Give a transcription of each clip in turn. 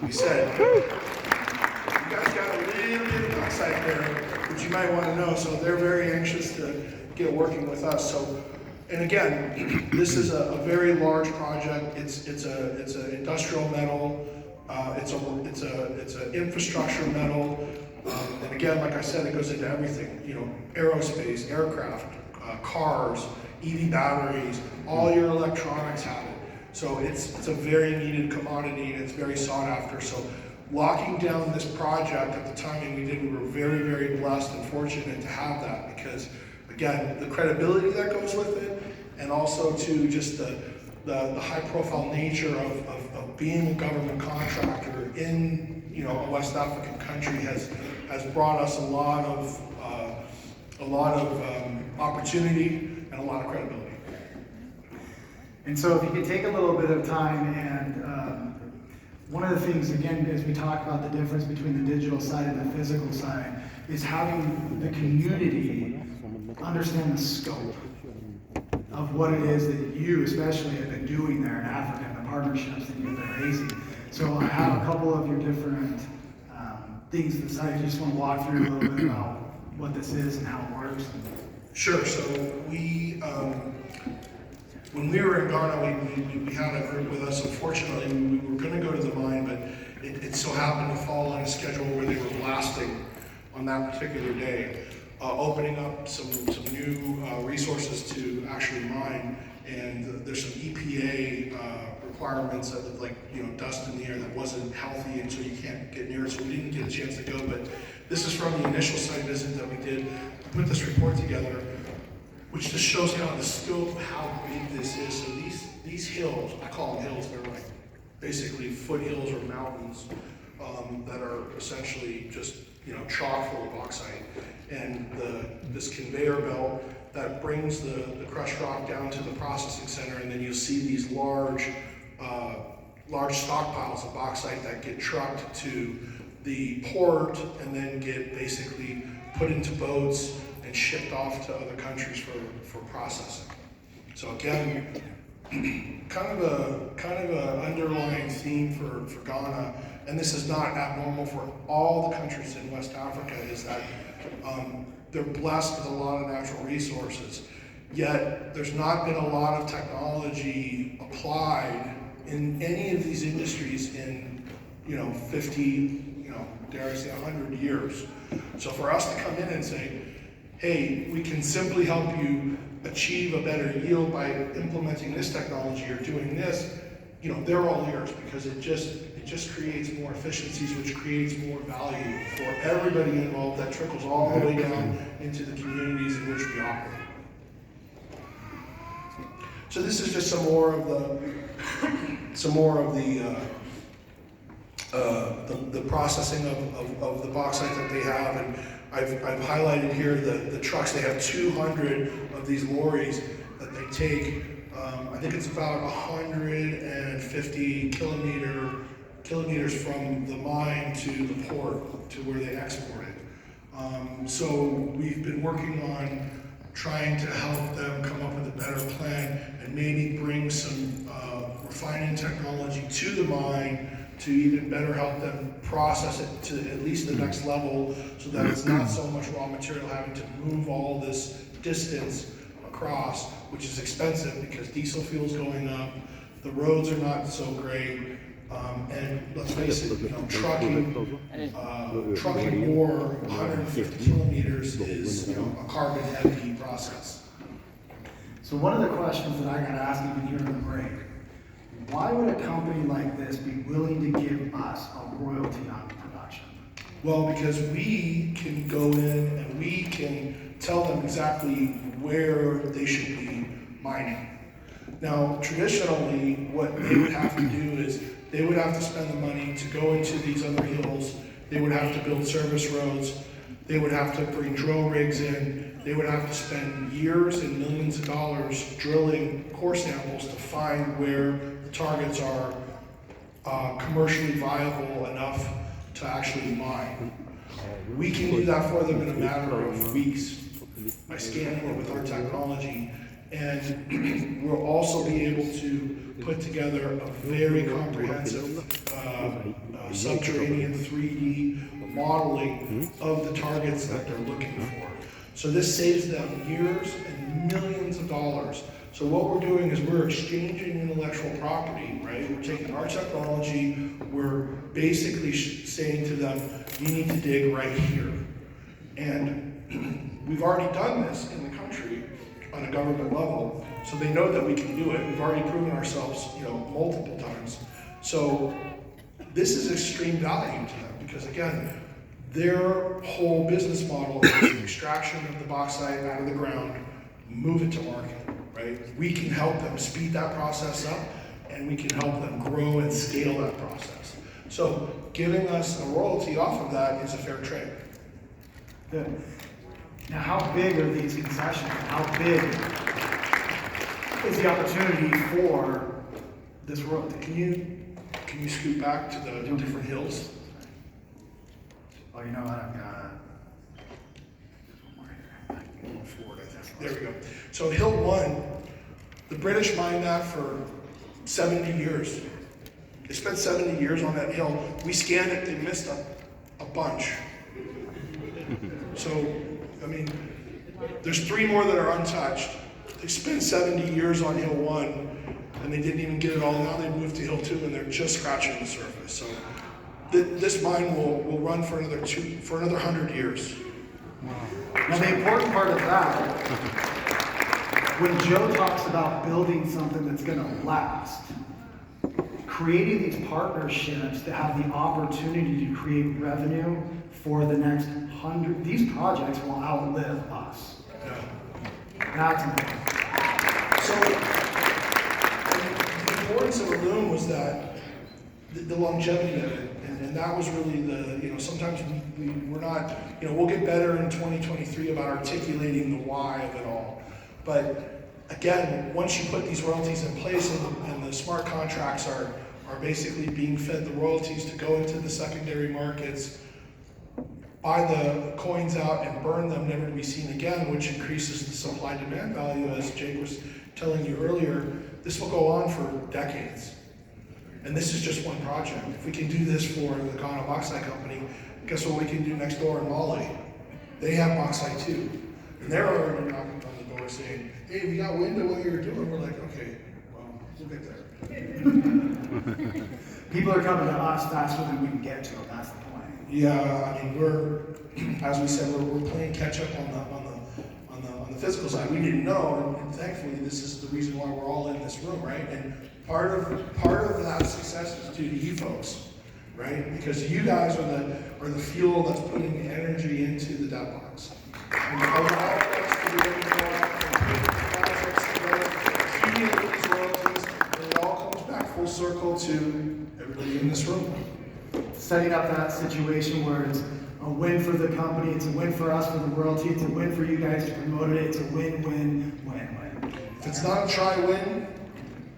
We said, you guys got a little bit of upside there, which you might want to know, so they're very anxious to get working with us. So, and again, this is a very large project. It's an industrial metal. It's an infrastructure metal. And again, like I said, it goes into everything. You know, aerospace, aircraft, cars, EV batteries. All your electronics have it. So it's a very needed commodity and it's very sought after. So locking down this project at the timing we did, we were very, very blessed and fortunate to have that because, again, the credibility that goes with it, and also to just the high profile nature of being a government contractor in, you know, a West African country has brought us a lot of opportunity and a lot of credibility. And so if you could take a little bit of time and one of the things, again, as we talk about the difference between the digital side and the physical side, is having the community understand the scope of what it is that you especially have been doing there in Africa and the partnerships that you've been raising. So I have a couple of your different things that I just want to walk through a little bit about what this is and how it works. Sure. So we, when we were in Ghana, we had a group with us. Unfortunately, we were going to go to the mine, but it so happened to fall on a schedule where they were blasting on that particular day, opening up some new resources to actually mine. And there's some EPA requirements of, like, you know, dust in the air that wasn't healthy, and so you can't get near it. So we didn't get a chance to go. But this is from the initial site visit that we did. We put this report together, which just shows kind of the scope of how big this is. So these hills, I call them hills, they're like basically foothills or mountains that are essentially just, you know, chock full of bauxite. And this conveyor belt that brings the crushed rock down to the processing center, and then you'll see these large stockpiles of bauxite that get trucked to the port and then get basically put into boats and shipped off to other countries for processing. So again, kind of a underlying theme for Ghana, and this is not abnormal for all the countries in West Africa, is that they're blessed with a lot of natural resources, yet there's not been a lot of technology applied in any of these industries in, you know, 50, you know, dare I say 100 years. So for us to come in and say, hey, we can simply help you achieve a better yield by implementing this technology or doing this, you know, they're all ears, because it just creates more efficiencies, which creates more value for everybody involved. That trickles all the way down into the communities in which we operate. So this is just some more of the processing of the bauxite that they have, and I've highlighted here the trucks. They have 200 of these lorries that they take. I think it's about 150 kilometers from the mine to the port to where they export it. So we've been working on trying to help them come up with a better plan and maybe bring some refining technology to the mine to even better help them process it to at least the next level, so that it's not so much raw material having to move all this distance across, which is expensive because diesel fuel's going up, the roads are not so great, and let's face it, you know, trucking more 150 kilometers is, you know, a carbon heavy process. So one of the questions that I got asked even here in the break, why would a company like this be willing to give us a royalty on production? Well, because we can go in and we can tell them exactly where they should be mining. Now, traditionally, what they would have to do is they would have to spend the money to go into these other hills. They would have to build service roads. They would have to bring drill rigs in. They would have to spend years and millions of dollars drilling core samples to find where the targets are commercially viable enough to actually mine. We can do that for them in a matter of weeks by scanning it with our technology, and we'll also be able to put together a very comprehensive subterranean 3D modeling of the targets that they're looking for. So this saves them years and millions of dollars. So what we're doing is we're exchanging intellectual property, right? We're taking our technology, we're basically saying to them, you need to dig right here. And we've already done this in the country on a government level, so they know that we can do it. We've already proven ourselves, multiple times. So this is extreme value to them because, again, their whole business model is the extraction of the bauxite out of the ground, move it to market, right? We can help them speed that process up, and we can help them grow and scale that process. So giving us a royalty off of that is a fair trade. Good. Now, how big are these concessions? How big is the opportunity for this royalty? Can you scoot back to the different hills? Oh, you know what? I've got one more here. Forward, I think. There we go. So Hill 1, the British mined that for 70 years. They spent 70 years on that hill. We scanned it, they missed a bunch. So, I mean, there's 3 more that are untouched. They spent 70 years on Hill 1, and they didn't even get it all. Now they moved to Hill 2, and they're just scratching the surface. So this mine will run for another 100 years. Now, the important part of that, when Joe talks about building something that's going to last, creating these partnerships that have the opportunity to create revenue for the next 100, these projects will outlive us. Yeah. That's important. So the importance of ALUM was that the longevity of it, and that was really sometimes we're not, we'll get better in 2023 about articulating the why of it all. But again, once you put these royalties in place and the smart contracts are basically being fed the royalties to go into the secondary markets, buy the coins out and burn them, never to be seen again, which increases the supply-demand value, as Jake was telling you earlier. This will go on for decades. And this is just one project. If we can do this for the Ghana Bauxite Company, guess what we can do next door in Mali? They have bauxite too. And they're already knocking on the door saying, hey, we got wind of what you're doing. We're like, okay, well, we'll get there. People are coming to us faster than we can get to them, that's the point. Yeah, I mean, as we said, we're playing catch up on the physical side. We didn't know, and thankfully, this is the reason why we're all in this room, right? And part of that success is due to you folks, right? Because you guys are the fuel that's putting the energy into the debt box. And allow us to be able to go out and put projects together, accumulate these royalties, and it all comes back full circle to everybody in this room. Setting up that situation where it's a win for the company, it's a win for us for the royalty, it's a win for you guys to promote it, it's a win-win-win-win. If it's not a try-win,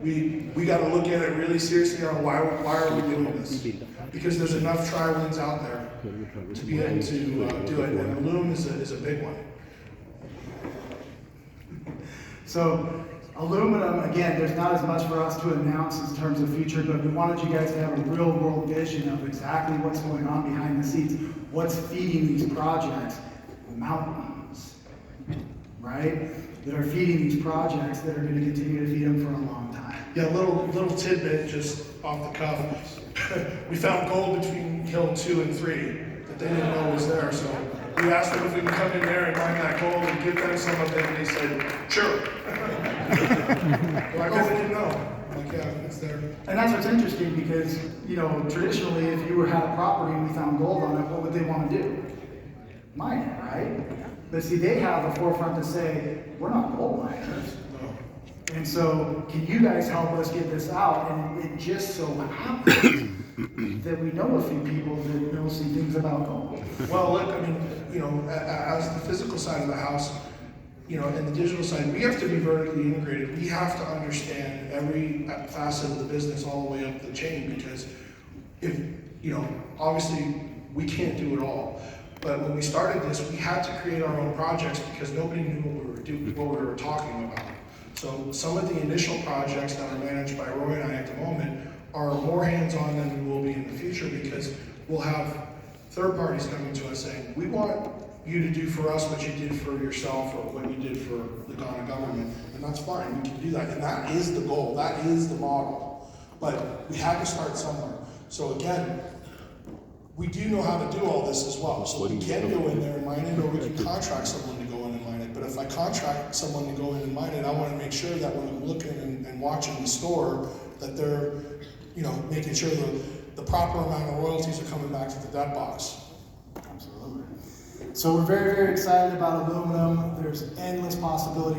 we got to look at it really seriously on why are we doing this? Because there's enough try-wins out there to be able to do it, and ALUM is a big one. So, aluminum, again, there's not as much for us to announce in terms of future, but we wanted you guys to have a real world vision of exactly what's going on behind the scenes, what's feeding these projects. Mountains, right? That are feeding these projects that are going to continue to feed them for a long time. Yeah, little tidbit just off the cuff. We found gold between Hill 2 and 3 that they didn't know was there, so we asked them if we can come in there and mine that gold and give them some of it, and they said, sure. Well, I guess they didn't know. Like, yeah, it's there. And that's what's interesting because, traditionally, if you had a property and we found gold on it, what would they want to do? Mine it, right? But see, they have a forefront to say, we're not gold miners. No. And so, can you guys help us get this out? And it just so happens that we know a few people that know some things about gold. Well, look, I mean, as the physical side of the house, and the digital side, we have to be vertically integrated. We have to understand every facet of the business all the way up the chain because if, obviously we can't do it all. But when we started this, we had to create our own projects because nobody knew what we were talking about. So some of the initial projects that are managed by Roy and I at the moment are more hands-on than we will be in the future, because we'll have third parties coming to us saying, we want you to do for us what you did for yourself or what you did for the Ghana government, and that's fine, we can do that. And that is the goal, that is the model. But we had to start somewhere. So again, we do know how to do all this as well. So we can go in there and mine it, or we can contract someone to go in and mine it. But if I contract someone to go in and mine it, I want to make sure that when I'm looking and watching the store, that they're, you know, making sure the proper amount of royalties are coming back to the debt box. Absolutely. So we're very, very excited about aluminum. There's endless possibilities